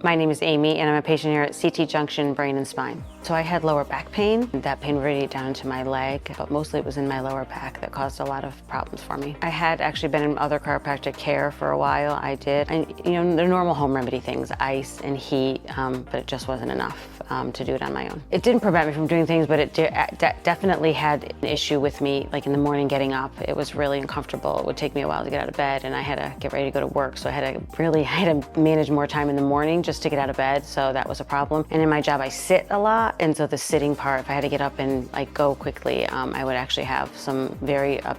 My name is Amy, and I'm a patient here at CT Junction, Brain and Spine. So I had lower back pain. That pain radiated down into my leg, but mostly it was in my lower back that caused a lot of problems for me. I had actually been in other chiropractic care for a while. I did, the normal home remedy things, ice and heat, but it just wasn't enough to do it on my own. It didn't prevent me from doing things, but it definitely had an issue with me, like in the morning getting up. It was really uncomfortable. It would take me a while to get out of bed, and I had to get ready to go to work, so I had to manage more time in the morning just to get out of bed, so that was a problem. And in my job, I sit a lot, and so the sitting part, if I had to get up and go quickly, I would actually have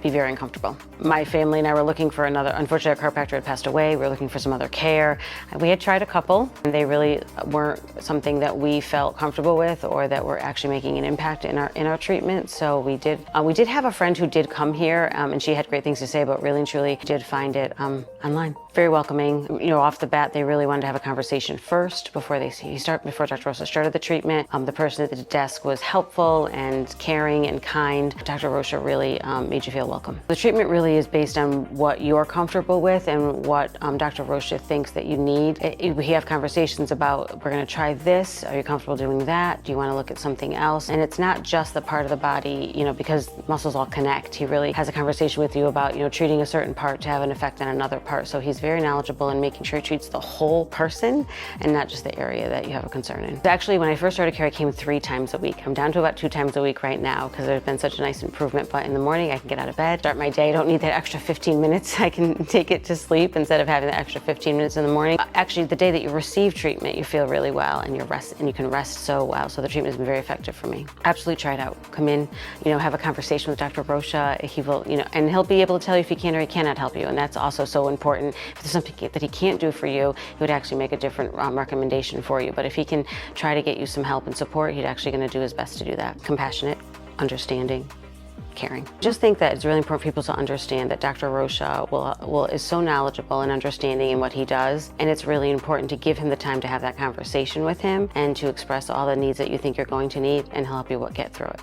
be very uncomfortable. My family and I were looking for another, unfortunately our chiropractor had passed away, we were looking for some other care. We had tried a couple, and they really weren't something that we felt comfortable with or that were actually making an impact in our treatment. So we did have a friend who did come here, and she had great things to say, but really and truly did find it online. Very welcoming. Off the bat, they really wanted to have a conversation first before Dr. Rocha started the treatment. The person at the desk was helpful and caring and kind. Dr. Rocha really made you feel welcome. The treatment really is based on what you're comfortable with and what Dr. Rocha thinks that you need. We have conversations about, we're going to try this. Are you comfortable doing that? Do you want to look at something else? And it's not just the part of the body, because muscles all connect. He really has a conversation with you about, treating a certain part to have an effect on another part. So he's very knowledgeable in making sure he treats the whole person and not just the area that you have a concern in. Actually, when I first started care, I came 3 times a week. I'm down to about 2 times a week right now because there's been such a nice improvement. But in the morning, I can get out of bed, start my day. I don't need that extra 15 minutes. I can take it to sleep instead of having that extra 15 minutes in the morning. Actually, the day that you receive treatment, you feel really well and you can rest so well. So the treatment has been very effective for me. Absolutely try it out. Come in, have a conversation with Dr. Rocha. He will, and he'll be able to tell you if he can or he cannot help you. And that's also so important. If there's something that he can't do for you, he would actually make a different recommendation for you. But if he can try to get you some help and support, he's actually going to do his best to do that. Compassionate, understanding, caring. Just think that it's really important for people to understand that Dr. Rocha is so knowledgeable and understanding in what he does, and it's really important to give him the time to have that conversation with him and to express all the needs that you think you're going to need, and he'll help you get through it.